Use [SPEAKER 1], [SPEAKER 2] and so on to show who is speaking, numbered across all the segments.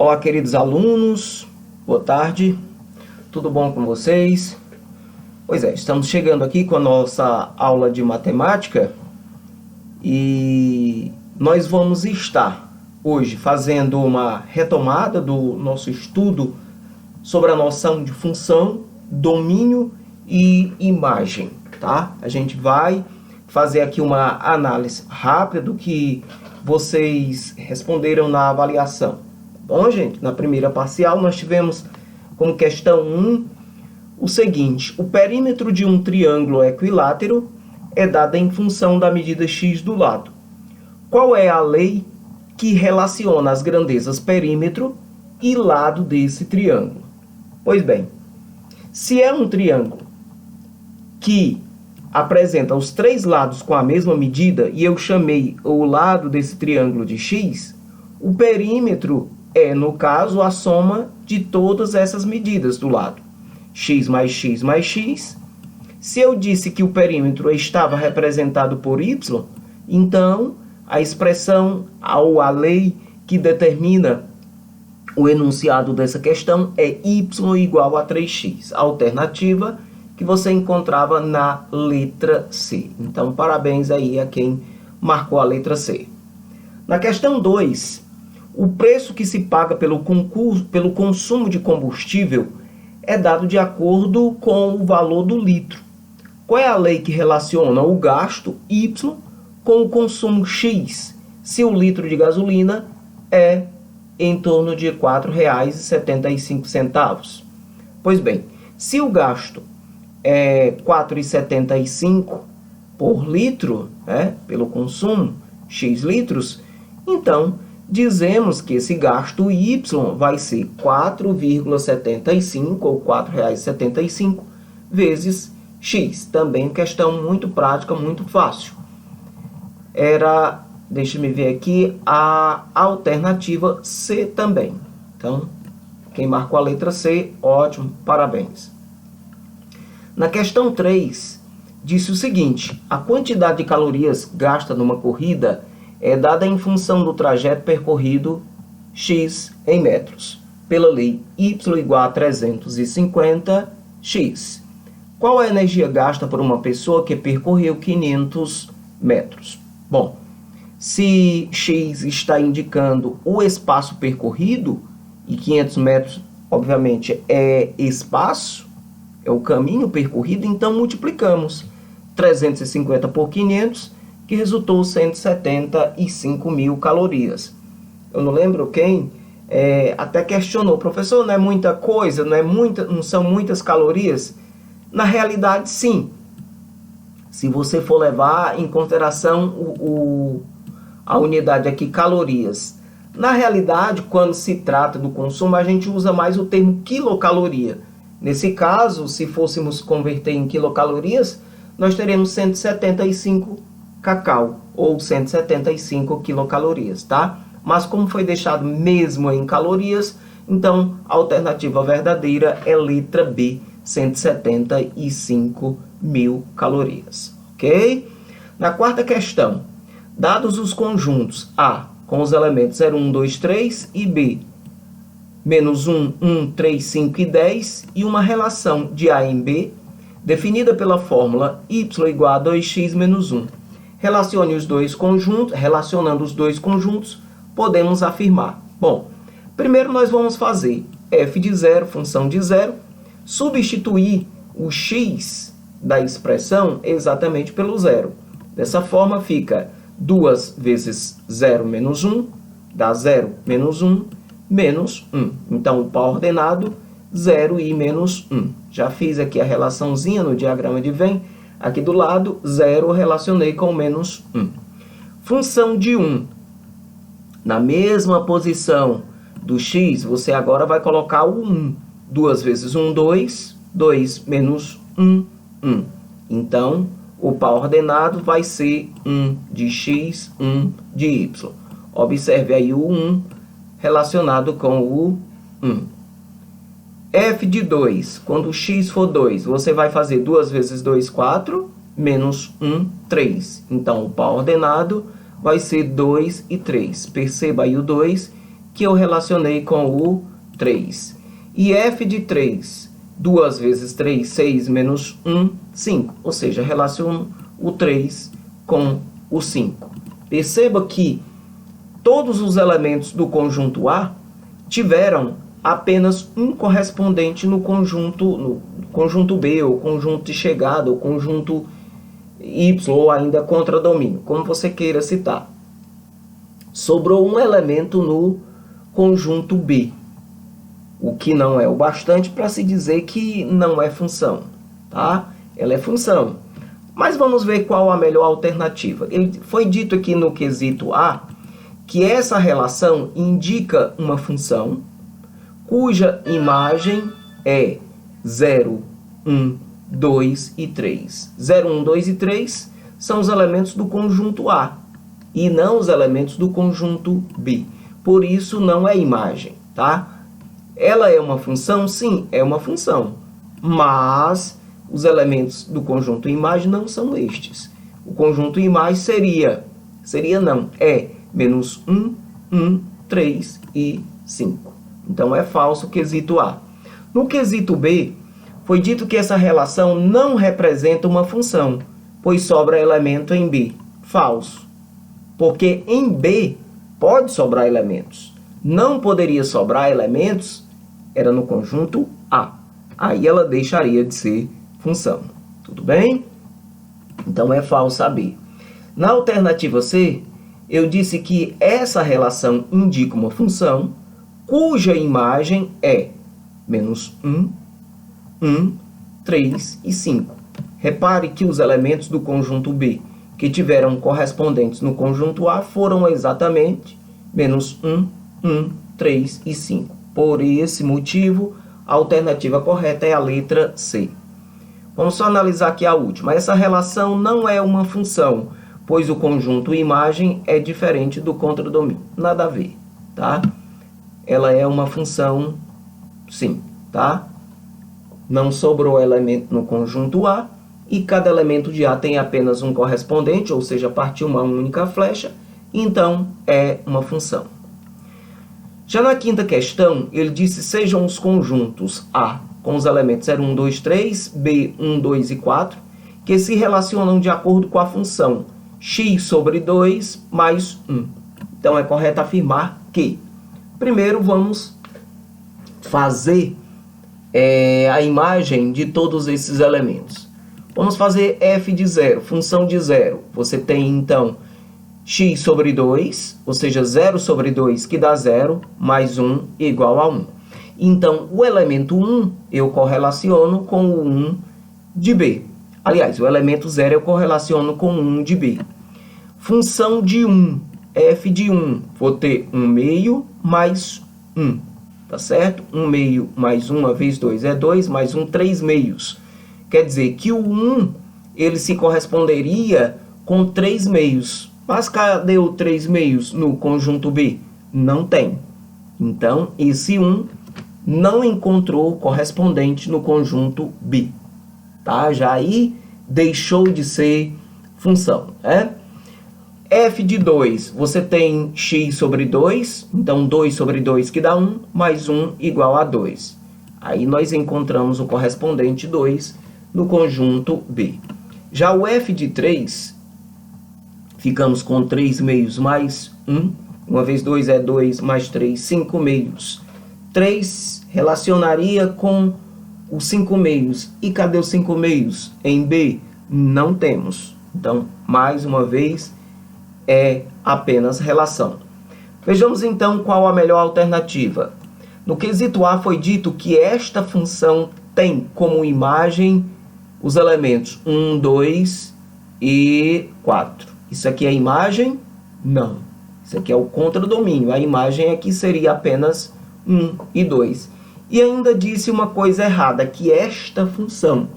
[SPEAKER 1] Olá, queridos alunos, boa tarde, tudo bom com vocês? Pois é, estamos chegando aqui com a nossa aula de matemática e nós vamos estar hoje fazendo uma retomada do nosso estudo sobre a noção de função, domínio e imagem, tá? A gente vai fazer aqui uma análise rápida do que vocês responderam na avaliação. Bom, gente, na primeira parcial nós tivemos como questão 1 o seguinte: o perímetro de um triângulo equilátero é dado em função da medida x do lado. Qual é a lei que relaciona as grandezas perímetro e lado desse triângulo? Pois bem, se é um triângulo que apresenta os três lados com a mesma medida e eu chamei o lado desse triângulo de x, o perímetro é, no caso, a soma de todas essas medidas do lado. X mais x mais x. Se eu disse que o perímetro estava representado por y, então a expressão ou a lei que determina o enunciado dessa questão é y igual a 3x. A alternativa que você encontrava na letra C. Então, parabéns aí a quem marcou a letra C. Na questão 2, o preço que se paga pelo consumo de combustível é dado de acordo com o valor do litro. Qual é a lei que relaciona o gasto Y com o consumo X, se o litro de gasolina é em torno de R$ 4,75? Pois bem, se o gasto é R$ 4,75 por litro, pelo consumo, X litros, então dizemos que esse gasto Y vai ser 4,75 ou R$ 4,75 vezes X. Também questão muito prática, muito fácil. Deixa-me ver aqui, a alternativa C também. Então, quem marcou a letra C, ótimo, parabéns. Na questão 3, disse o seguinte: a quantidade de calorias gasta numa corrida é dada em função do trajeto percorrido x em metros, pela lei y igual a 350x. Qual a energia gasta por uma pessoa que percorreu 500 metros? Bom, se x está indicando o espaço percorrido, e 500 metros, obviamente, é espaço, é o caminho percorrido, então multiplicamos 350 por 500, que resultou 175 mil calorias. Eu não lembro quem até questionou: professor, não é muita coisa, não são muitas calorias? Na realidade, sim. Se você for levar em consideração a unidade aqui, calorias. Na realidade, quando se trata do consumo, a gente usa mais o termo quilocaloria. Nesse caso, se fôssemos converter em quilocalorias, nós teremos 175 cacau, ou 175 quilocalorias, tá? Mas como foi deixado mesmo em calorias, então a alternativa verdadeira é letra B, 175 mil calorias, ok? Na quarta questão, dados os conjuntos A com os elementos 0, 1, 2, 3 e B, menos 1, 1, 3, 5 e 10, e uma relação de A em B, definida pela fórmula y igual a 2x menos 1. Relacionando os dois conjuntos, podemos afirmar. Bom, primeiro nós vamos fazer f de 0, função de 0, substituir o x da expressão exatamente pelo 0. Dessa forma fica 2 vezes 0 menos 1, dá 0 menos 1, menos 1. Então, o par ordenado, 0 e menos 1. Já fiz aqui a relaçãozinha no diagrama de Venn. Aqui do lado, 0 relacionei com menos 1. Função de 1. Na mesma posição do x, você agora vai colocar o 1. 2 vezes 1, 2. 2 menos 1, 1. Então, o par ordenado vai ser 1 de x, 1 de y. Observe aí o 1 relacionado com o 1. F de 2, quando o x for 2, você vai fazer 2 vezes 2, 4, menos 1, 3. Então, o par ordenado vai ser 2 e 3. Perceba aí o 2 que eu relacionei com o 3. E f de 3, 2 vezes 3, 6 menos 1, 5. Ou seja, relaciono o 3 com o 5. Perceba que todos os elementos do conjunto A tiveram apenas um correspondente no conjunto B, ou conjunto de chegada, ou conjunto Y, ou ainda contradomínio, como você queira citar. Sobrou um elemento no conjunto B, o que não é o bastante para se dizer que não é função, tá? Ela é função. Mas vamos ver qual a melhor alternativa. Foi dito aqui no quesito A que essa relação indica uma função cuja imagem é 0, 1, 2 e 3. 0, 1, 2 e 3 são os elementos do conjunto A e não os elementos do conjunto B. Por isso, não é imagem, tá? Ela é uma função? Sim, é uma função. Mas os elementos do conjunto imagem não são estes. O conjunto imagem é menos 1, 1, 3 e 5. Então, é falso o quesito A. No quesito B, foi dito que essa relação não representa uma função, pois sobra elemento em B. Falso. Porque em B pode sobrar elementos. Não poderia sobrar elementos, era no conjunto A. Aí ela deixaria de ser função. Tudo bem? Então, é falso a B. Na alternativa C, eu disse que essa relação indica uma função cuja imagem é menos 1, 1, 3 e 5. Repare que os elementos do conjunto B que tiveram correspondentes no conjunto A foram exatamente menos 1, 1, 3 e 5. Por esse motivo, a alternativa correta é a letra C. Vamos só analisar aqui a última. Essa relação não é uma função, pois o conjunto imagem é diferente do contradomínio. Nada a ver, tá? Ela é uma função, sim, tá? Não sobrou elemento no conjunto A e cada elemento de A tem apenas um correspondente, ou seja, partiu uma única flecha, então é uma função. Já na quinta questão, ele disse sejam os conjuntos A com os elementos 0, 1, 2, 3, B, 1, 2 e 4, que se relacionam de acordo com a função x sobre 2 mais 1. Então, é correto afirmar que, primeiro, vamos fazer a imagem de todos esses elementos. Vamos fazer f de 0, função de 0. Você tem, então, x sobre 2, ou seja, 0 sobre 2, que dá 0, mais 1 igual a 1. Então, o elemento 1 eu correlaciono com o 1 de B. Aliás, o elemento 0 eu correlaciono com o 1 de B. Função de 1, f de 1, vou ter 1 meio mais 1, tá certo? 1 meio mais 1 vezes 2 é 2, mais 1, 3 meios. Quer dizer que o 1, ele se corresponderia com 3 meios. Mas cadê o 3 meios no conjunto B? Não tem. Então, esse 1 não encontrou correspondente no conjunto B. Tá? Já aí deixou de ser função, né? F de 2, você tem x sobre 2, então 2 sobre 2 que dá 1, mais 1 igual a 2. Aí nós encontramos o correspondente 2 no conjunto B. Já o f de 3, ficamos com 3 meios mais 1. 1 vezes 2 é 2, mais 3, 5 meios. 3 relacionaria com os 5 meios. E cadê os 5 meios? Em B, não temos. Então, mais uma vez, é apenas relação. Vejamos, então, qual a melhor alternativa. No quesito A foi dito que esta função tem como imagem os elementos 1, 2 e 4. Isso aqui é imagem? Não. Isso aqui é o contradomínio. A imagem aqui seria apenas 1 e 2. E ainda disse uma coisa errada, que esta função,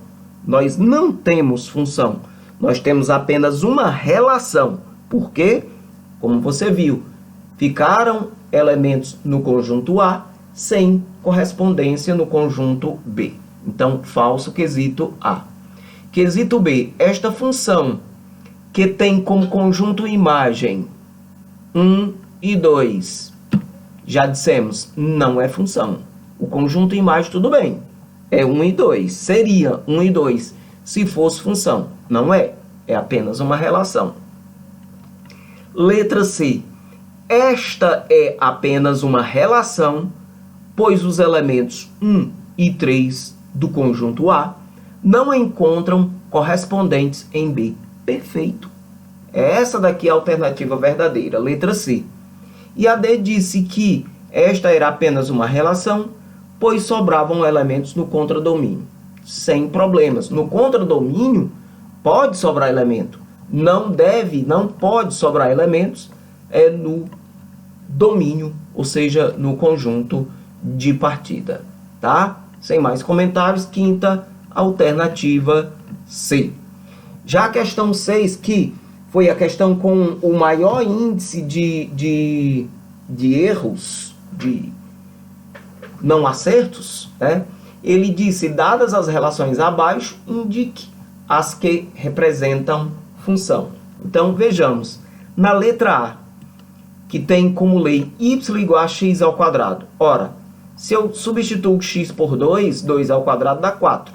[SPEAKER 1] nós não temos função. Nós temos apenas uma relação. Por quê? Como você viu, ficaram elementos no conjunto A sem correspondência no conjunto B. Então, falso quesito A. Quesito B, esta função que tem como conjunto imagem 1 e 2, Já dissemos, não é função. O conjunto imagem, tudo bem, é 1 e 2. Seria 1 e 2 se fosse função. Não é, é apenas uma relação. Letra C. Esta é apenas uma relação, pois os elementos 1 e 3 do conjunto A não encontram correspondentes em B. Perfeito. Essa daqui é a alternativa verdadeira, letra C. E a D disse que esta era apenas uma relação, pois sobravam elementos no contradomínio. Sem problemas. No contradomínio, pode sobrar elemento. Não pode sobrar elementos no domínio, ou seja, no conjunto de partida. Tá? Sem mais comentários, quinta alternativa C. Já a questão 6, que foi a questão com o maior índice de erros, de não acertos, né? Ele disse, dadas as relações abaixo, indique as que representam função. Então, vejamos. Na letra A, que tem como lei y igual a x ao quadrado. Ora, se eu substituo x por 2, 2 ao quadrado dá 4.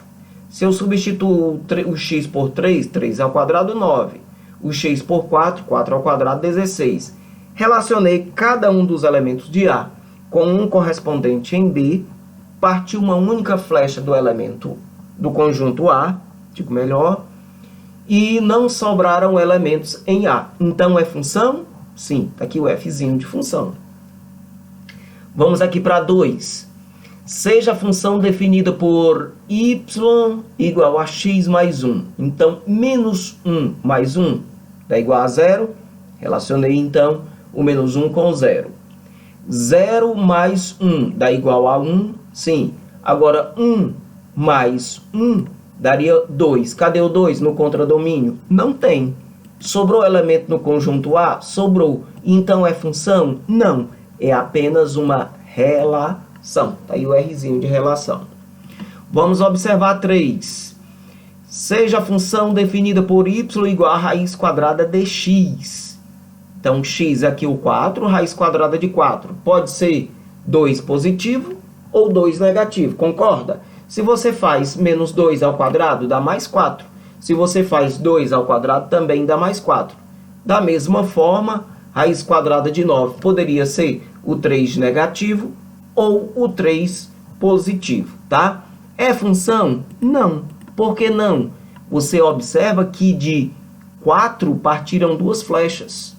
[SPEAKER 1] Se eu substituo o x por 3, 3 ao quadrado, 9. O x por 4, 4 ao quadrado, 16. Relacionei cada um dos elementos de A com um correspondente em B, parti uma única flecha do elemento do conjunto A, digo melhor, e não sobraram elementos em A. Então, é função? Sim, está aqui o Fzinho de função. Vamos aqui para 2. Seja a função definida por y igual a x mais 1. Então, menos 1 mais 1 dá igual a 0. Relacionei, então, o menos 1 com 0. 0 mais 1 dá igual a 1. Sim. Agora, 1 mais 1 daria 2. Cadê o 2 no contradomínio? Não tem. Sobrou elemento no conjunto A? Sobrou. Então, é função? Não. É apenas uma relação. Está aí o Rzinho de relação. Vamos observar 3. Seja a função definida por y igual a raiz quadrada de x. Então, x é aqui o 4, raiz quadrada de 4. Pode ser 2 positivo ou 2 negativo, concorda? Se você faz menos 2 ao quadrado, dá mais 4. Se você faz 2 ao quadrado, também dá mais 4. Da mesma forma, raiz quadrada de 9 poderia ser o 3 negativo ou o 3 positivo, tá? É função? Não. Por que não? Você observa que de 4 partiram 2 flechas.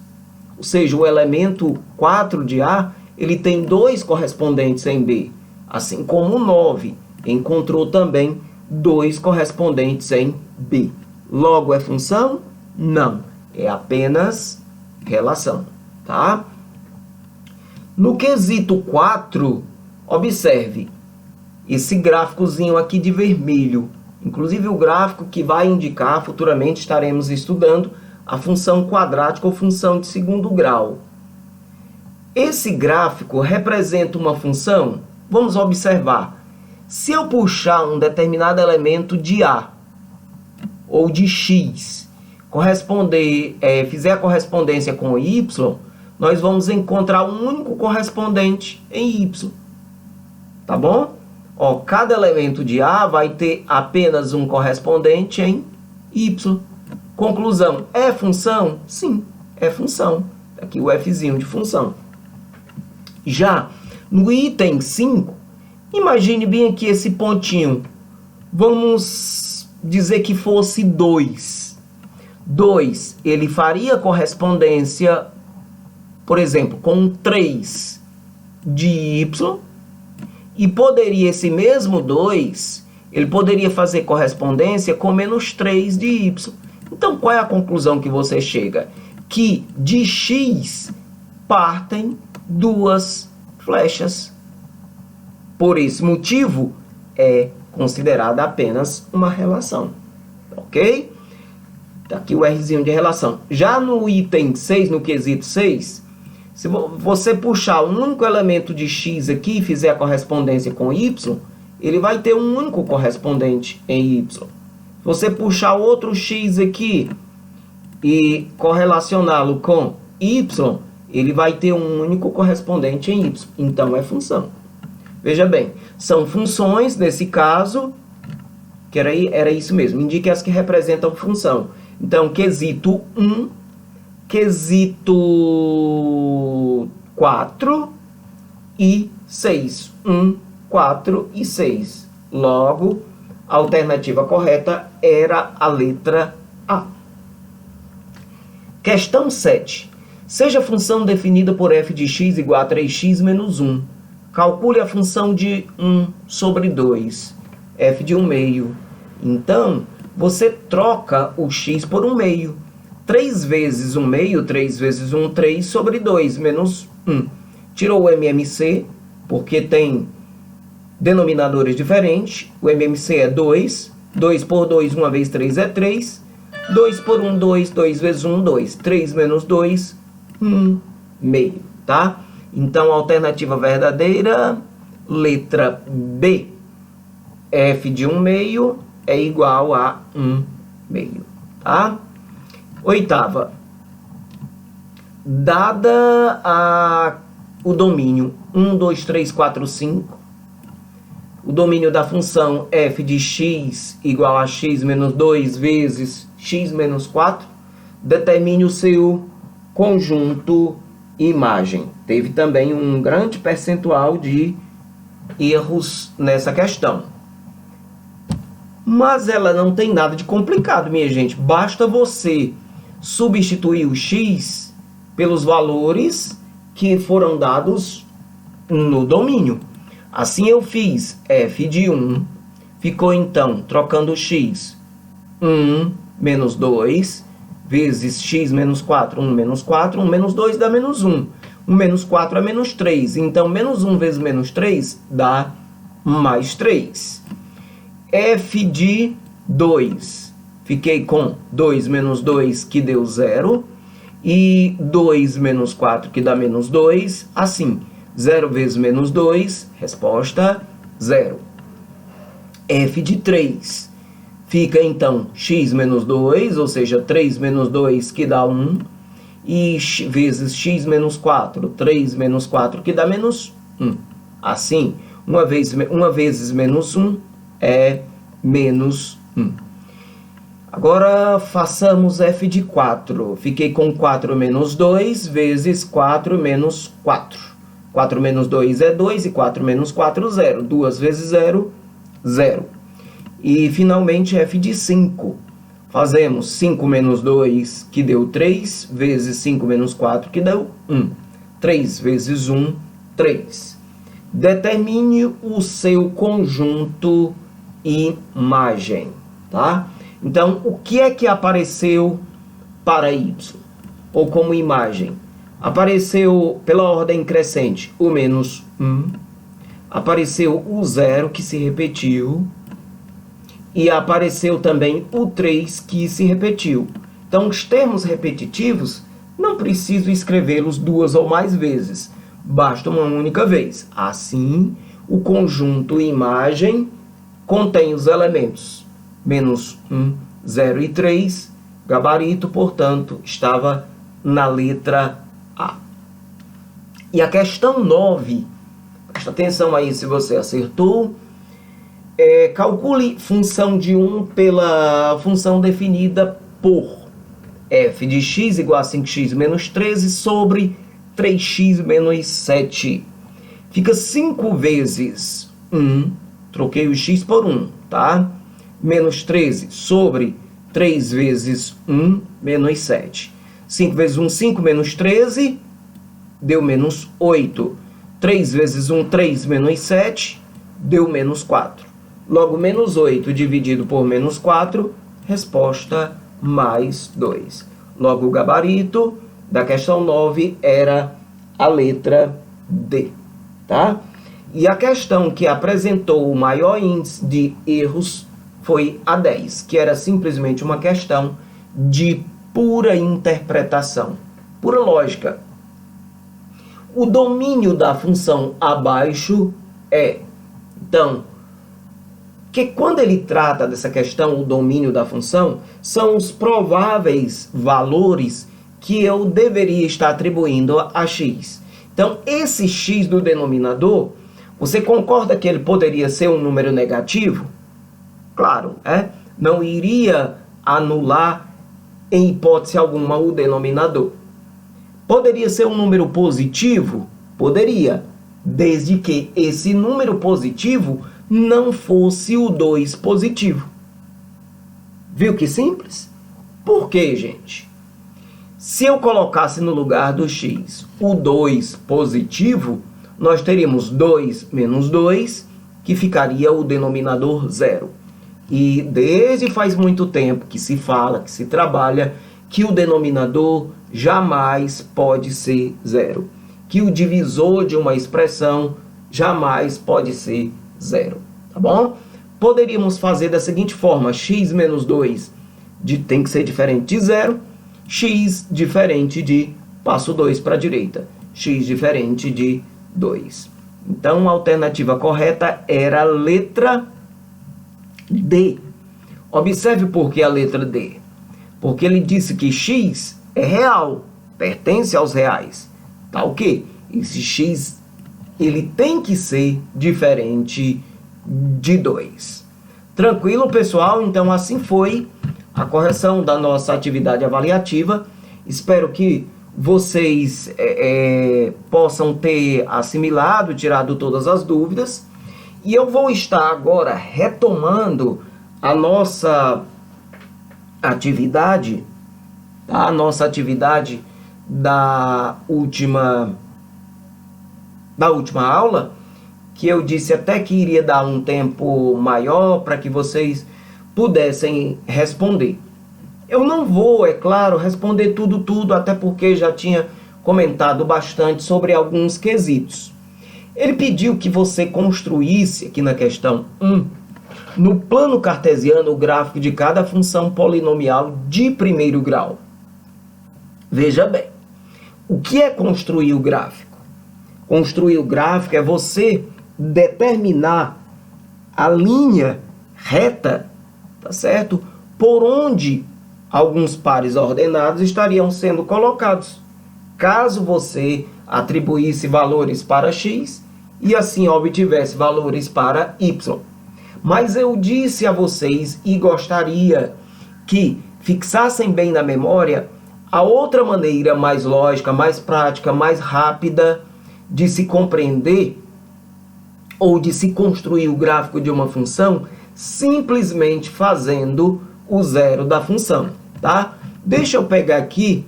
[SPEAKER 1] Ou seja, o elemento 4 de A, ele tem 2 correspondentes em B. Assim como o 9 encontrou também 2 correspondentes em B. Logo, é função? Não. É apenas relação, tá? No quesito 4, observe esse gráficozinho aqui de vermelho. Inclusive o gráfico que vai indicar, futuramente estaremos estudando, a função quadrática ou função de segundo grau. Esse gráfico representa uma função? Vamos observar. Se eu puxar um determinado elemento de A ou de X, fizer a correspondência com Y, nós vamos encontrar um único correspondente em Y. Tá bom? Ó, cada elemento de A vai ter apenas um correspondente em Y. Conclusão, é função? Sim, é função. Aqui o Fzinho de função. Já no item 5, imagine bem aqui esse pontinho. Vamos dizer que fosse 2. 2, ele faria correspondência, por exemplo, com 3 de Y. E poderia esse mesmo 2, ele poderia fazer correspondência com menos 3 de Y. Então, qual é a conclusão que você chega? Que de X partem 2 flechas. Por esse motivo, é considerada apenas uma relação. Ok? Tá aqui o Rzinho de relação. Já no item 6, no quesito 6, se você puxar um único elemento de X aqui e fizer a correspondência com Y, ele vai ter um único correspondente em Y. Se você puxar outro X aqui e correlacioná-lo com Y, ele vai ter um único correspondente em y, então é função. Veja bem, são funções, nesse caso, que era isso mesmo, indique as que representam função. Então, quesito 1, quesito 4 e 6. 1, 4 e 6. Logo, a alternativa correta era a letra A. Questão 7. Seja a função definida por f de x igual a 3x menos 1. Calcule a função de 1 sobre 2, f de 1 meio. Então, você troca o x por 1 meio. 3 vezes 1 meio, 3 vezes 1, 3 sobre 2, menos 1. Tirou o MMC, porque tem denominadores diferentes. O MMC é 2. 2 por 2, 1 vezes 3 é 3. 2 por 1, 2. 2 vezes 1, 2. 3 menos 2, 1 meio, tá? Então, a alternativa verdadeira, letra B. F de 1 meio é igual a 1 meio, tá? Oitava. Dada o domínio 1, 2, 3, 4, 5, o domínio da função f de x igual a x menos 2 vezes x menos 4, determine o seu conjunto imagem. Teve também um grande percentual de erros nessa questão. Mas ela não tem nada de complicado, minha gente. Basta você substituir o x pelos valores que foram dados no domínio. Assim eu fiz f de 1, ficou então, trocando o x, 1 menos 2, vezes x menos 4, 1 menos 4, 1 menos 2 dá menos 1. 1 menos 4 é menos 3, então menos 1 vezes menos 3 dá mais 3. F de 2, fiquei com 2 menos 2, que deu 0, e 2 menos 4, que dá menos 2, assim, 0 vezes menos 2, resposta 0. F de 3, fica então x menos 2, ou seja, 3 menos 2, que dá 1, e vezes x menos 4, 3 menos 4, que dá menos 1. Assim, 1 vezes menos 1 é menos 1. Agora, façamos f de 4. Fiquei com 4 menos 2 vezes 4 menos 4. 4 menos 2 é 2 e 4 menos 4, 0. 2 vezes 0, 0. E, finalmente, f de 5. Fazemos 5 menos 2, que deu 3, vezes 5 menos 4, que deu 1. 3 vezes 1, 3. Determine o seu conjunto imagem, tá? Então, o que é que apareceu para y? Ou como imagem? Apareceu, pela ordem crescente, o menos 1. Apareceu o 0, que se repetiu. E apareceu também o 3, que se repetiu. Então, os termos repetitivos, não preciso escrevê-los 2 ou mais vezes. Basta uma única vez. Assim, o conjunto imagem contém os elementos menos 1, 0 e 3. Gabarito, portanto, estava na letra A. E a questão 9, presta atenção aí se você acertou. Calcule função de 1 pela função definida por f de x igual a 5x menos 13 sobre 3x menos 7. Fica 5 vezes 1, troquei o x por 1, tá? Menos 13 sobre 3 vezes 1 menos 7. 5 vezes 1, 5 menos 13, deu menos 8. 3 vezes 1, 3 menos 7, deu menos 4. Logo, menos 8 dividido por menos 4, resposta mais 2. Logo, o gabarito da questão 9 era a letra D, tá? E a questão que apresentou o maior índice de erros foi a 10, que era simplesmente uma questão de pura interpretação, pura lógica. O domínio da função abaixo é, então, que quando ele trata dessa questão, o domínio da função, são os prováveis valores que eu deveria estar atribuindo a x. Então, esse x do denominador, você concorda que ele poderia ser um número negativo? Claro, não iria anular em hipótese alguma o denominador. Poderia ser um número positivo? Poderia, desde que esse número positivo não fosse o 2 positivo. Viu que simples? Por quê, gente? Se eu colocasse no lugar do x o 2 positivo, nós teríamos 2 menos 2, que ficaria o denominador 0. E desde faz muito tempo que se fala, que se trabalha, que o denominador jamais pode ser 0. Que o divisor de uma expressão jamais pode ser 0. Tá bom? Poderíamos fazer da seguinte forma: x menos 2 tem que ser diferente de 0. X diferente de, passo 2 para a direita, x diferente de 2. Então, a alternativa correta era a letra D. Observe por que a letra D. Porque ele disse que x é real, pertence aos reais. Tá ok? Esse x, ele tem que ser diferente de 2. Tranquilo, pessoal? Então, assim foi a correção da nossa atividade avaliativa. Espero que vocês possam ter assimilado, tirado todas as dúvidas. E eu vou estar agora retomando a nossa atividade, tá? A nossa atividade da última aula, que eu disse até que iria dar um tempo maior para que vocês pudessem responder. Eu não vou, é claro, responder tudo, até porque já tinha comentado bastante sobre alguns quesitos. Ele pediu que você construísse, aqui na questão 1, no plano cartesiano, o gráfico de cada função polinomial de primeiro grau. Veja bem, o que é construir o gráfico? Construir o gráfico é você determinar a linha reta, tá certo? Por onde alguns pares ordenados estariam sendo colocados, caso você atribuísse valores para x e assim obtivesse valores para y. Mas eu disse a vocês e gostaria que fixassem bem na memória a outra maneira mais lógica, mais prática, mais rápida de se compreender ou de se construir o gráfico de uma função, simplesmente fazendo o zero da função, tá? Deixa eu pegar aqui,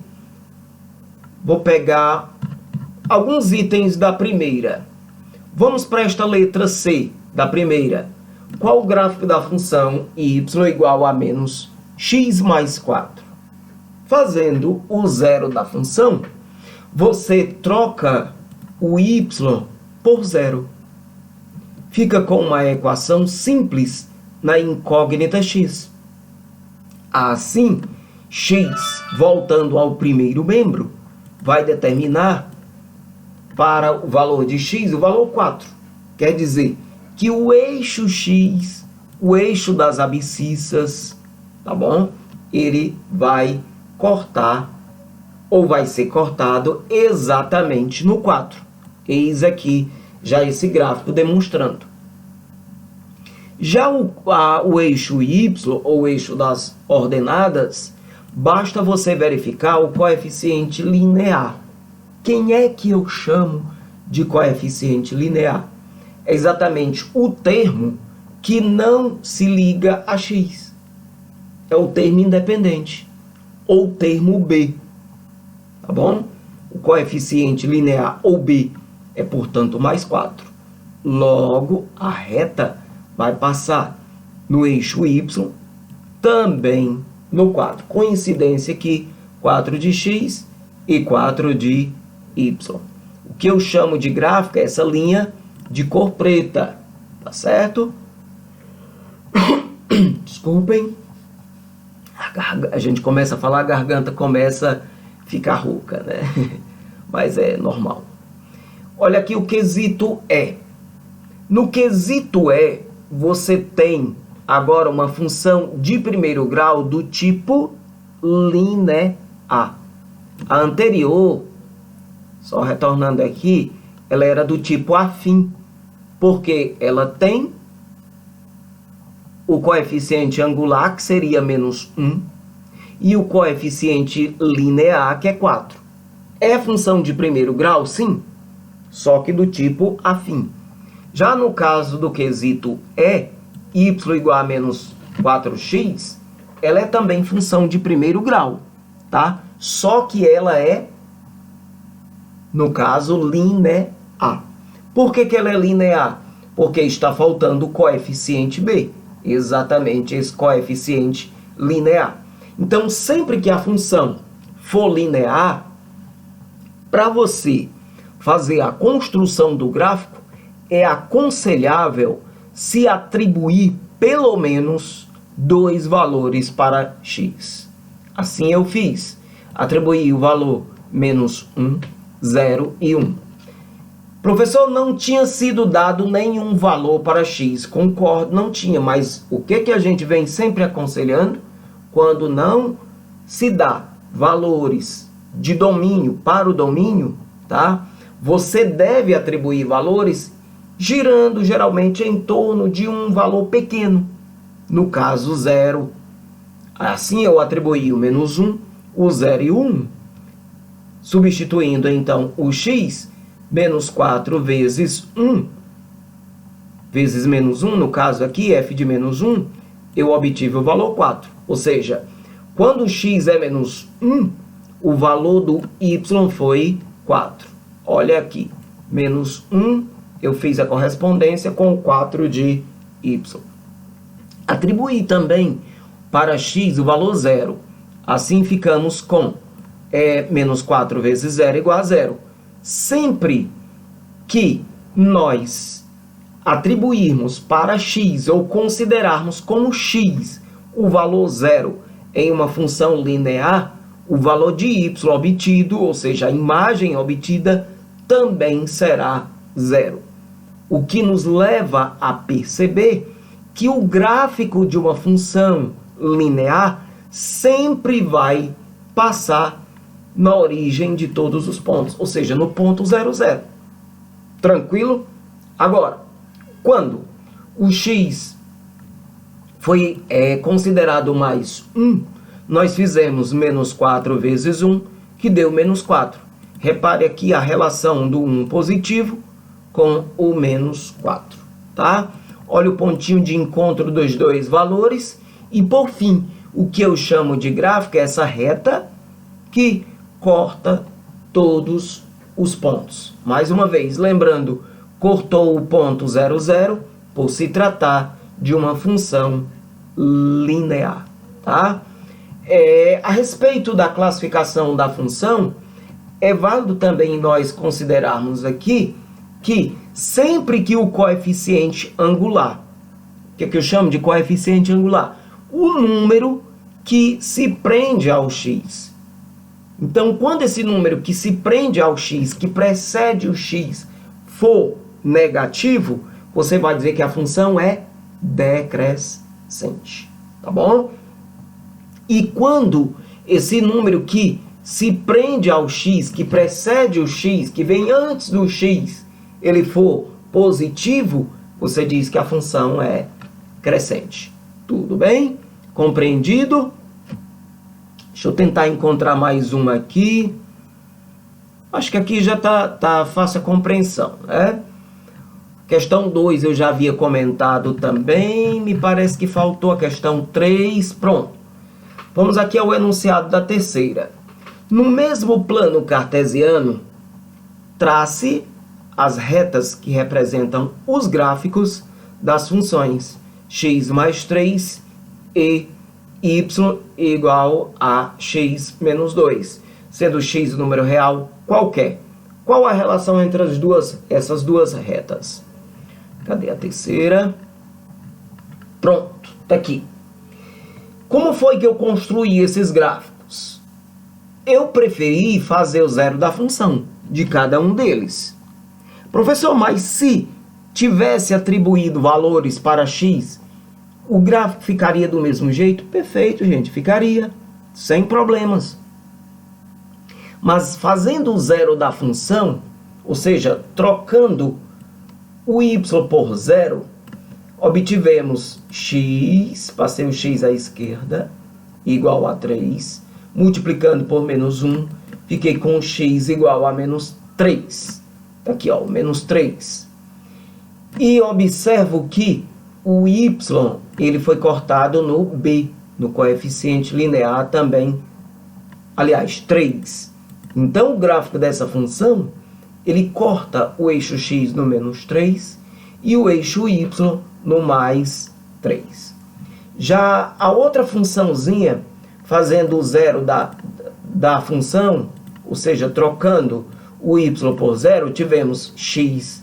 [SPEAKER 1] vou pegar alguns itens da primeira. Vamos para esta letra C da primeira. Qual o gráfico da função y igual a menos x mais 4? Fazendo o zero da função, você troca o y por zero. Fica com uma equação simples na incógnita x. Assim, x, voltando ao primeiro membro, vai determinar para o valor de x o valor 4. Quer dizer que o eixo x, o eixo das abscissas, tá bom? Ele vai cortar, ou vai ser cortado exatamente no 4. Eis aqui já esse gráfico demonstrando. Já o eixo y, ou o eixo das ordenadas, basta você verificar o coeficiente linear. Quem é que eu chamo de coeficiente linear? É exatamente o termo que não se liga a x. É o termo independente, ou termo b. Tá bom? O coeficiente linear, ou b, é, portanto, mais 4. Logo, a reta vai passar no eixo y, também no 4. Coincidência que 4 de x e 4 de y. O que eu chamo de gráfico é essa linha de cor preta, tá certo? Desculpem. A gente começa a falar, a garganta começa a ficar rouca, né? Mas é normal. Olha aqui o quesito E. No quesito E, você tem agora uma função de primeiro grau do tipo linear. A anterior, só retornando aqui, ela era do tipo afim, porque ela tem o coeficiente angular, que seria menos 1, e o coeficiente linear, que é 4. É função de primeiro grau, sim, só que do tipo afim. Já no caso do quesito y igual a menos 4x, ela é também função de primeiro grau, tá? Só que ela é, no caso, linear. Por que ela é linear? Porque está faltando o coeficiente b, exatamente esse coeficiente linear. Então, sempre que a função for linear, para você fazer a construção do gráfico, é aconselhável se atribuir pelo menos 2 valores para x. Assim eu fiz. Atribuí o valor menos 1, 0 e 1. Professor, não tinha sido dado nenhum valor para x. Concordo, não tinha, mas o que a gente vem sempre aconselhando? Quando não se dá valores de domínio para o domínio, tá? Você deve atribuir valores girando geralmente em torno de um valor pequeno. No caso, 0. Assim eu atribuí o menos 1, o 0 e o 1. Substituindo então o x, menos 4 vezes 1, vezes menos 1, no caso aqui, f de menos 1, eu obtive o valor 4. Ou seja, quando x é menos 1, o valor do y foi 4. Olha aqui, menos 1, eu fiz a correspondência com o 4 de y. Atribuí também para x o valor 0. Assim ficamos com menos 4 vezes 0 igual a 0. Sempre que nós atribuirmos para x ou considerarmos como x o valor 0 em uma função linear, o valor de y obtido, ou seja, a imagem obtida, também será 0. O que nos leva a perceber que o gráfico de uma função linear sempre vai passar na origem de todos os pontos, ou seja, no ponto 0, 0. Tranquilo? Agora, quando o x foi considerado mais 1, nós fizemos menos 4 vezes 1, que deu menos 4. Repare aqui a relação do 1 positivo com o menos 4, tá? Olha o pontinho de encontro dos dois valores. E, por fim, o que eu chamo de gráfico é essa reta que corta todos os pontos. Mais uma vez, lembrando, cortou o ponto 0, 0 por se tratar de uma função linear, tá? A respeito da classificação da função, é válido também nós considerarmos aqui que sempre que o coeficiente angular, o que eu chamo de coeficiente angular? O número que se prende ao x. Então, quando esse número que se prende ao x, que precede o x, for negativo, você vai dizer que a função é decrescente, tá bom? E quando esse número que se prende ao x, que precede o x, que vem antes do x, ele for positivo, você diz que a função é crescente. Tudo bem? Compreendido? Deixa eu tentar encontrar mais uma aqui. Acho que aqui já tá fácil a compreensão, né? Questão 2 eu já havia comentado também. Me parece que faltou a questão 3. Pronto. Vamos aqui ao enunciado da terceira. No mesmo plano cartesiano, trace as retas que representam os gráficos das funções x mais 3 e y igual a x menos 2, sendo x o número real qualquer. Qual a relação entre essas duas retas? Cadê a terceira? Pronto, tá aqui. Como foi que eu construí esses gráficos? Eu preferi fazer o zero da função de cada um deles. Professor, mas se tivesse atribuído valores para x, o gráfico ficaria do mesmo jeito? Perfeito, gente, ficaria, sem problemas. Mas fazendo o zero da função, ou seja, trocando o y por zero, obtivemos x, passei o x à esquerda, igual a 3, multiplicando por menos 1, fiquei com x igual a menos 3. Tá aqui, ó, menos 3. E observo que o y ele foi cortado no b, no coeficiente linear também, aliás, 3. Então, o gráfico dessa função, ele corta o eixo x no menos 3 e o eixo y no mais 3. Já a outra funçãozinha, fazendo o zero da função, ou seja, trocando o y por zero, tivemos x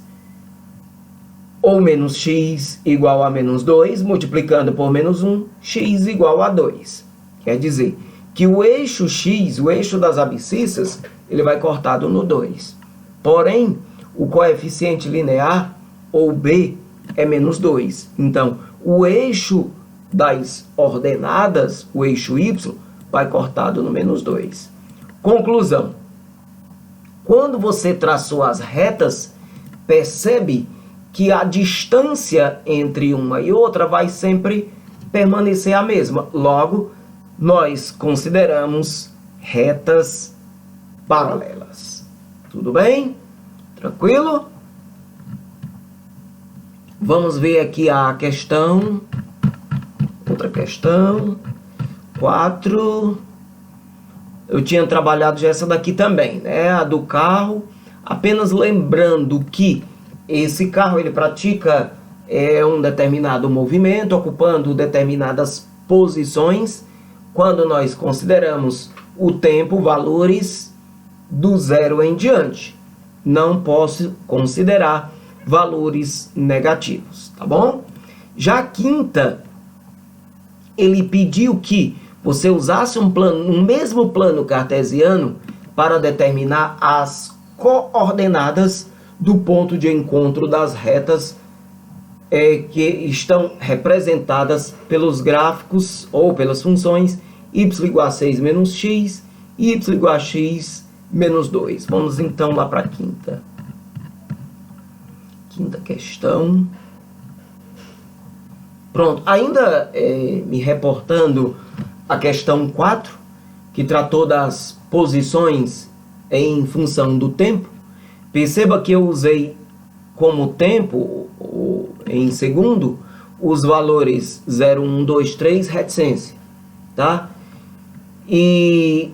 [SPEAKER 1] ou menos x igual a menos 2, multiplicando por menos 1, x igual a 2. Quer dizer que o eixo x, o eixo das abscissas, ele vai cortado no 2. Porém, o coeficiente linear, ou b, é menos 2. Então, o eixo das ordenadas, o eixo y, vai cortado no menos 2. Conclusão. Quando você traçou as retas, percebe que a distância entre uma e outra vai sempre permanecer a mesma. Logo, nós consideramos retas paralelas. Tudo bem? Tranquilo? Vamos ver aqui a questão. Outra questão. 4. Eu tinha trabalhado já essa daqui também, né? A do carro. Apenas lembrando que esse carro ele pratica um determinado movimento, ocupando determinadas posições, quando nós consideramos o tempo, valores do zero em diante. Não posso considerar valores negativos, tá bom? Já a quinta, ele pediu que você usasse um mesmo plano cartesiano para determinar as coordenadas do ponto de encontro das retas que estão representadas pelos gráficos ou pelas funções y igual a 6 menos x e y igual a x menos 2. Vamos então lá para a quinta. Quinta questão. Pronto, ainda me reportando a questão 4, que tratou das posições em função do tempo. Perceba que eu usei como tempo, em segundo, os valores 0, 1, 2, 3, reticência, tá? E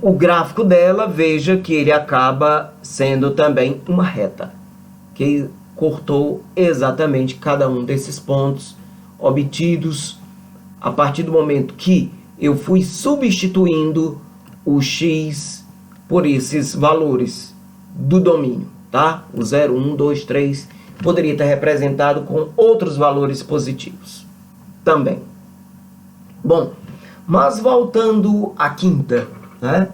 [SPEAKER 1] o gráfico dela, veja que ele acaba sendo também uma reta, que cortou exatamente cada um desses pontos obtidos a partir do momento que eu fui substituindo o x por esses valores do domínio, tá? O 0, 1, 2, 3 poderia estar representado com outros valores positivos também. Bom, mas voltando à quinta, né?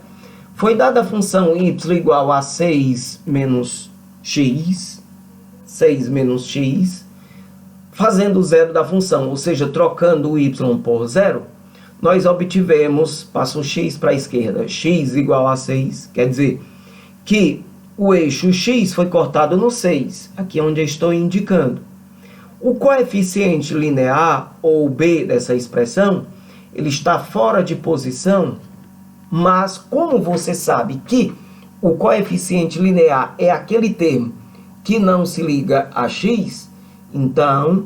[SPEAKER 1] Foi dada a função y igual a 6 menos x, fazendo o zero da função, ou seja, trocando o y por zero, nós obtivemos, passa o x para a esquerda, x igual a 6, quer dizer que o eixo x foi cortado no 6, aqui é onde eu estou indicando. O coeficiente linear, ou b dessa expressão, ele está fora de posição, mas como você sabe que o coeficiente linear é aquele termo que não se liga a x, então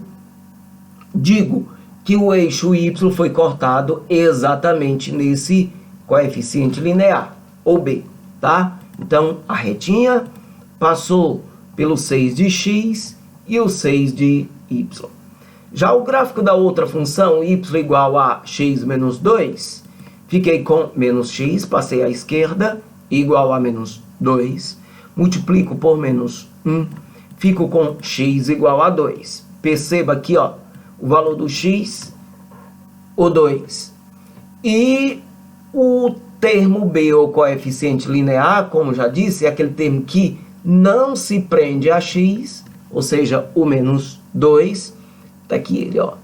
[SPEAKER 1] digo que o eixo y foi cortado exatamente nesse coeficiente linear, ou b, tá? Então, a retinha passou pelo 6 de x e o 6 de y. Já o gráfico da outra função, y igual a x menos 2, fiquei com menos x, passei à esquerda, igual a menos 2, multiplico por menos 1, fico com x igual a 2. Perceba aqui, ó, o valor do x, o 2. E o termo b, ou coeficiente linear, como já disse, é aquele termo que não se prende a x, ou seja, o menos 2. Está aqui ele, ó,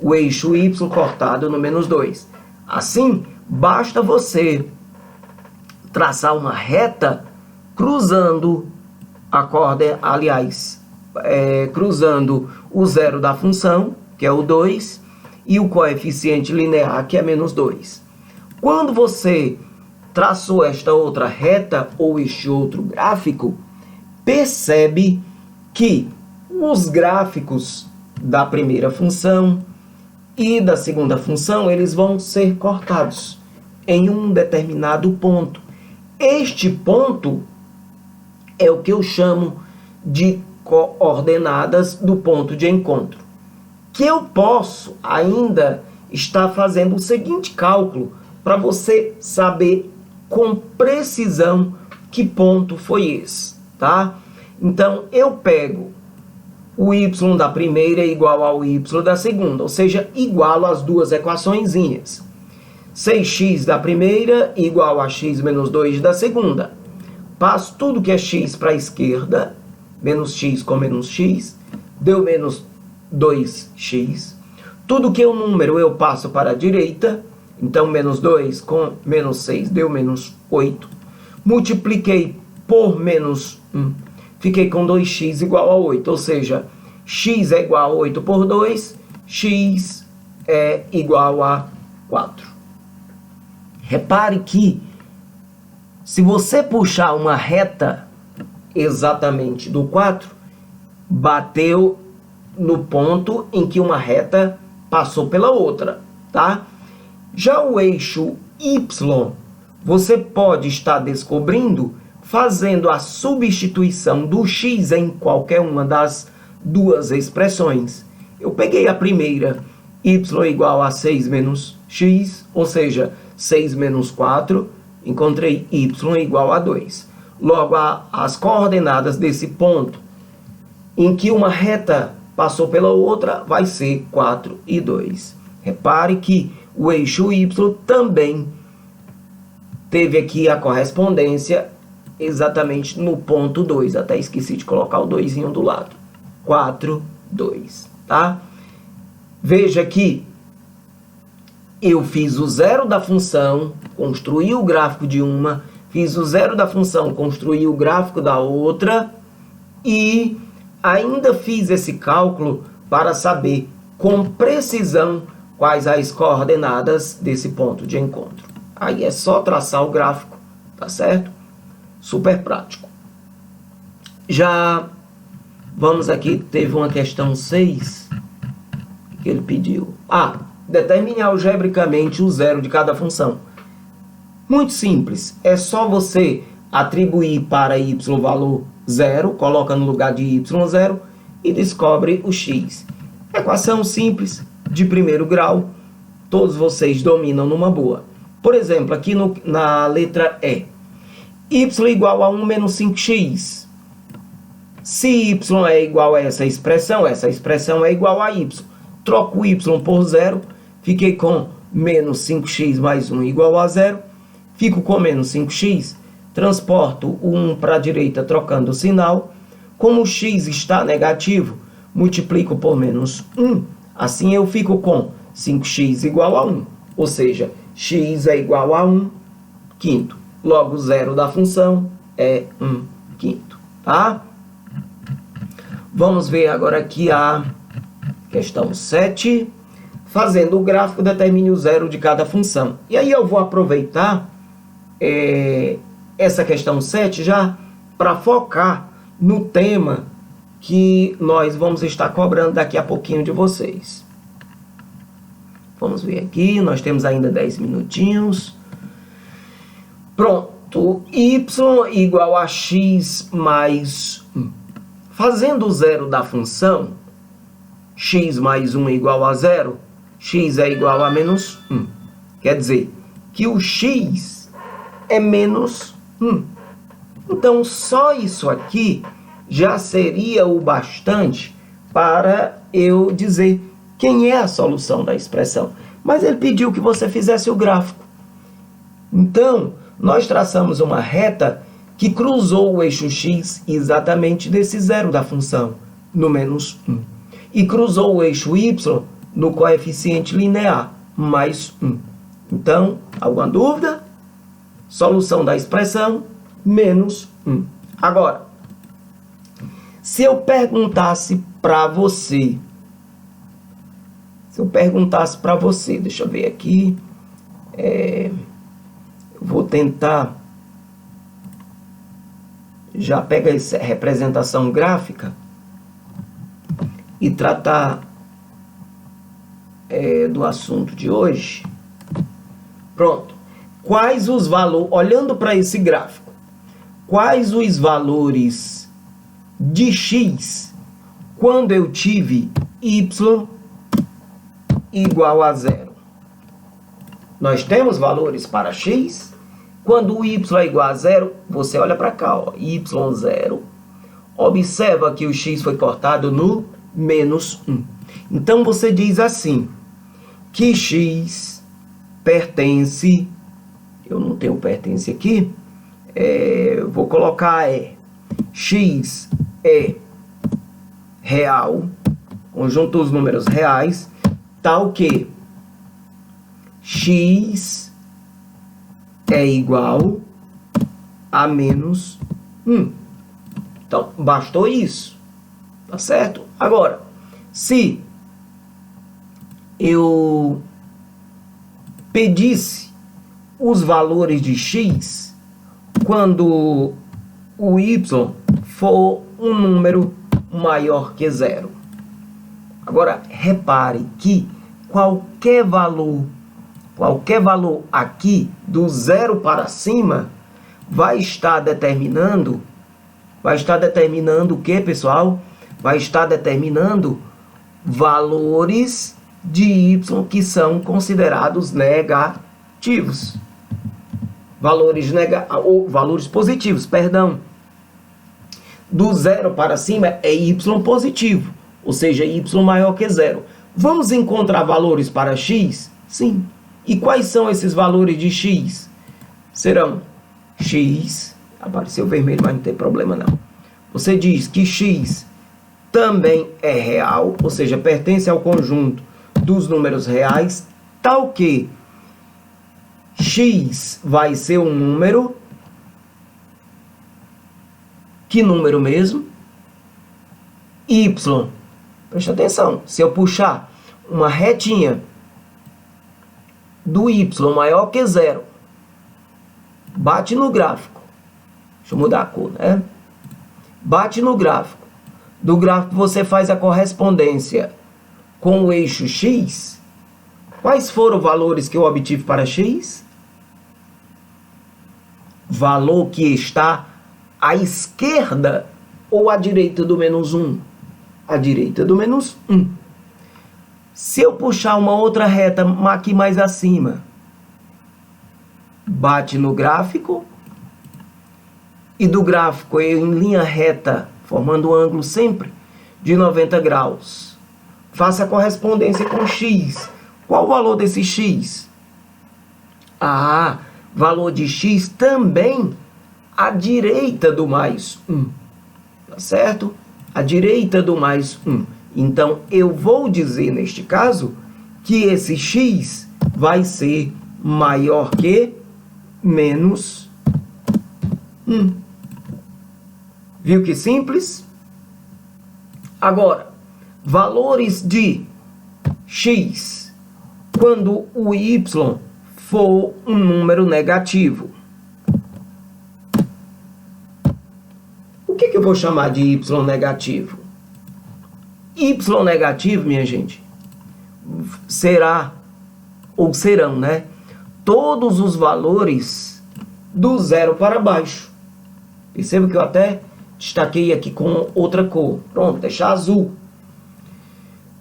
[SPEAKER 1] o eixo y cortado no menos 2. Assim, basta você traçar uma reta cruzando a cruzando o zero da função, que é o 2, e o coeficiente linear, que é menos 2. Quando você traçou esta outra reta ou este outro gráfico, percebe que os gráficos da primeira função e da segunda função, eles vão ser cortados em um determinado ponto. Este ponto é o que eu chamo de coordenadas do ponto de encontro, que eu posso ainda estar fazendo o seguinte cálculo para você saber com precisão que ponto foi esse, tá? Então, eu pego o y da primeira igual ao y da segunda, ou seja, igualo as duas equaçõezinhas. 6x da primeira igual a x menos 2 da segunda. Passo tudo que é x para a esquerda, menos x com menos x, deu menos 2x. Tudo que é um número eu passo para a direita, então menos 2 com menos 6 deu menos 8. Multipliquei por menos 1, fiquei com 2x igual a 8, ou seja, x é igual a 8 por 2, x é igual a 4. Repare que, se você puxar uma reta exatamente do 4, bateu no ponto em que uma reta passou pela outra, tá? Já o eixo y, você pode estar descobrindo fazendo a substituição do x em qualquer uma das duas expressões. Eu peguei a primeira, y igual a 6 menos x, ou seja, 6 menos 4, encontrei y igual a 2. Logo, as coordenadas desse ponto em que uma reta passou pela outra vai ser 4 e 2. Repare que o eixo y também teve aqui a correspondência exatamente no ponto 2. Até esqueci de colocar o 2 do lado. 4, 2, tá? Veja que eu fiz o zero da função, construí o gráfico de uma, fiz o zero da função, construí o gráfico da outra e ainda fiz esse cálculo para saber com precisão quais as coordenadas desse ponto de encontro. Aí é só traçar o gráfico, tá certo? Super prático. Já vamos aqui, teve uma questão 6 que ele pediu. Determine algebricamente o zero de cada função. Muito simples, é só você atribuir para y o valor 0, coloca no lugar de y 0 e descobre o x. Equação simples, de primeiro grau, todos vocês dominam numa boa. Por exemplo, aqui na letra E, y igual a 1 menos 5x. Se y é igual a essa expressão é igual a y. Troco o y por 0, fiquei com menos 5x mais 1 igual a 0. Fico com menos 5x, transporto o 1 para a direita trocando o sinal. Como o x está negativo, multiplico por menos 1. Assim eu fico com 5x igual a 1. Ou seja, x é igual a 1 quinto. Logo, o zero da função é 1 quinto. Tá? Vamos ver agora aqui a questão 7. Fazendo o gráfico, determine o zero de cada função. E aí eu vou aproveitar essa questão 7 já para focar no tema que nós vamos estar cobrando daqui a pouquinho de vocês. Vamos ver aqui, nós temos ainda 10 minutinhos. Pronto, y igual a x mais 1. Fazendo o zero da função, x mais 1 igual a 0, x é igual a menos 1. Quer dizer que o x é menos 1. Então, só isso aqui já seria o bastante para eu dizer quem é a solução da expressão. Mas ele pediu que você fizesse o gráfico. Então, nós traçamos uma reta que cruzou o eixo x exatamente desse zero da função, no menos 1. E cruzou o eixo y no coeficiente linear, mais 1. Então, alguma dúvida? Solução da expressão, menos 1. Agora, se eu perguntasse para você, deixa eu ver aqui, eu vou tentar, já pega essa representação gráfica e tratar do assunto de hoje. Pronto. Quais os valores, olhando para esse gráfico, quais os valores de x quando eu tive y igual a 0? Nós temos valores para x. Quando o y é igual a 0, você olha para cá, ó, y0. Observa que o x foi cortado no menos 1. Então, você diz assim, que x pertence, eu não tenho pertence aqui, vou colocar x é real, conjunto dos números reais, tal que x é igual a menos 1. Então, bastou isso, tá certo? Agora, se eu pedisse os valores de x quando o y for um número maior que 0. Agora, repare que qualquer valor aqui do 0 para cima vai estar determinando o que, pessoal? Vai estar determinando valores de y que são considerados negativos. Valores positivos, perdão. Do 0 para cima é y positivo, ou seja, y maior que 0. Vamos encontrar valores para x? Sim. E quais são esses valores de x? Serão x, apareceu vermelho, mas não tem problema não. Você diz que x também é real, ou seja, pertence ao conjunto dos números reais, tal que x vai ser um número, que número mesmo? Y. Presta atenção, se eu puxar uma retinha do y maior que 0, bate no gráfico, deixa eu mudar a cor, né? Bate no gráfico, do gráfico você faz a correspondência com o eixo x. Quais foram os valores que eu obtive para x? Valor que está à esquerda ou à direita do menos 1? À direita do menos 1. Se eu puxar uma outra reta aqui mais acima, bate no gráfico, e do gráfico eu em linha reta, formando um ângulo sempre de 90 graus. Faça a correspondência com x. Qual o valor desse x? Valor de x também à direita do mais 1. Tá certo? À direita do mais 1. Então, eu vou dizer, neste caso, que esse x vai ser maior que menos 1. Viu que simples? Agora, valores de x quando o y for um número negativo. O que eu vou chamar de y negativo? Y negativo, minha gente, será, ou serão, né? Todos os valores do 0 para baixo. Perceba que eu até destaquei aqui com outra cor. Pronto, deixar azul.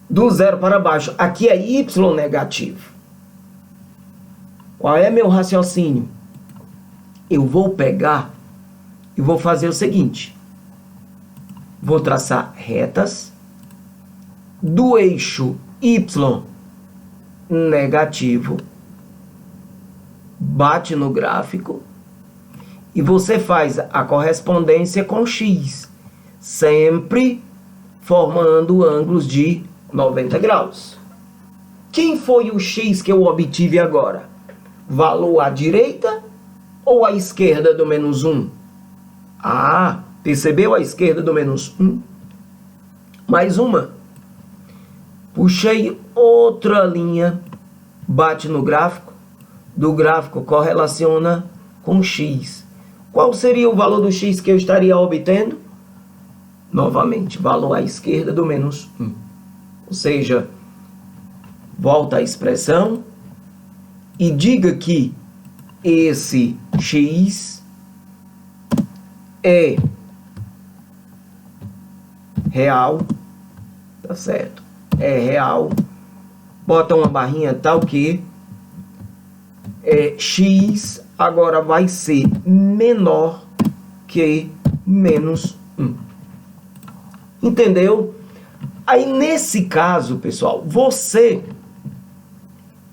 [SPEAKER 1] Do 0 para baixo. Aqui é y negativo. Qual é meu raciocínio? Eu vou pegar e vou fazer o seguinte. Vou traçar retas do eixo y negativo. Bate no gráfico. E você faz a correspondência com x. Sempre formando ângulos de 90 graus. Quem foi o x que eu obtive agora? Valor à direita ou a esquerda do menos 1? Ah, percebeu a esquerda do menos 1? Mais uma. Puxei outra linha, bate no gráfico, do gráfico correlaciona com x. Qual seria o valor do x que eu estaria obtendo? Novamente, valor à esquerda do menos 1. Ou seja, volta à expressão e diga que esse x é real, tá certo? É real. Bota uma barrinha tal que x agora vai ser menor que menos 1. Entendeu? Aí nesse caso, pessoal, você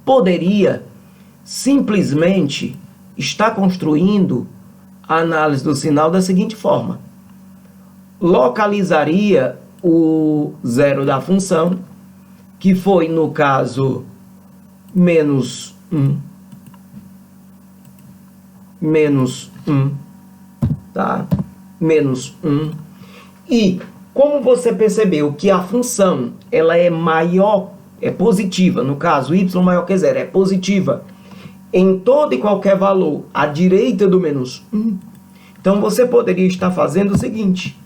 [SPEAKER 1] poderia simplesmente estar construindo a análise do sinal da seguinte forma: localizaria o zero da função, que foi no caso menos 1, tá? Menos 1. E como você percebeu que a função ela é maior, é positiva, no caso y maior que zero, é positiva em todo e qualquer valor à direita do menos 1, então você poderia estar fazendo o seguinte: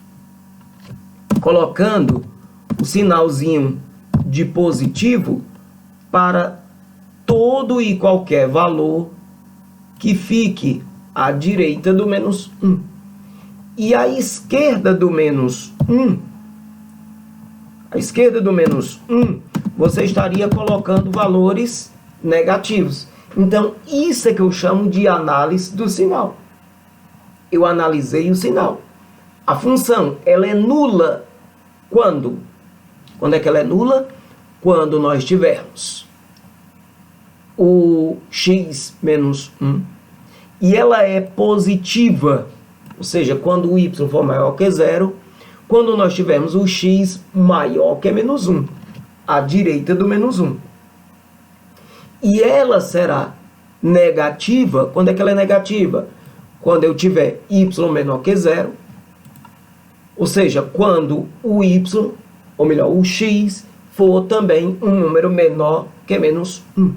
[SPEAKER 1] colocando o sinalzinho de positivo para todo e qualquer valor que fique à direita do menos 1. E à esquerda do menos 1, à esquerda do menos 1, você estaria colocando valores negativos. Então, isso é que eu chamo de análise do sinal. Eu analisei o sinal. A função, ela é nula quando? Quando é que ela é nula? Quando nós tivermos o x menos 1 e ela é positiva, ou seja, quando o y for maior que zero, quando nós tivermos o x maior que menos 1, à direita do menos 1. E ela será negativa, quando é que ela é negativa? Quando eu tiver y menor que zero, ou seja, quando o y, ou melhor, o x, for também um número menor que menos 1,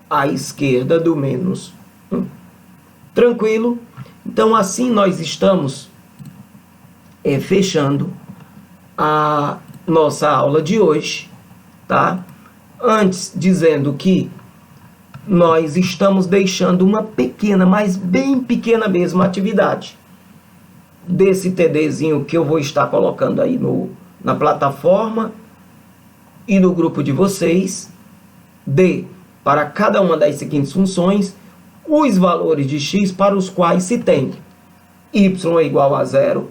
[SPEAKER 1] à esquerda do menos 1. Tranquilo? Então, assim nós estamos fechando a nossa aula de hoje, tá? Antes, dizendo que nós estamos deixando uma pequena, mas bem pequena mesmo, atividade desse TDzinho que eu vou estar colocando aí na plataforma e no grupo de vocês, para cada uma das seguintes funções, os valores de x para os quais se tem y é igual a zero,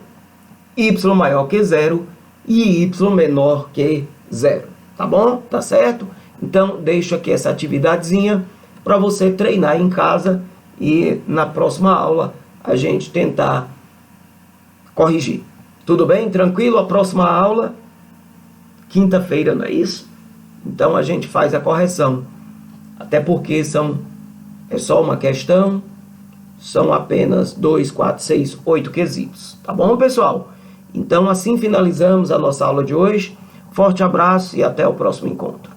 [SPEAKER 1] y maior que zero e y menor que zero. Tá bom? Tá certo? Então, deixo aqui essa atividadezinha para você treinar em casa e na próxima aula a gente tentar corrigir. Tudo bem? Tranquilo? A próxima aula, quinta-feira, não é isso? Então a gente faz a correção. Até porque é só uma questão, são apenas 2, 4, 6, 8 quesitos. Tá bom, pessoal? Então assim finalizamos a nossa aula de hoje. Forte abraço e até o próximo encontro.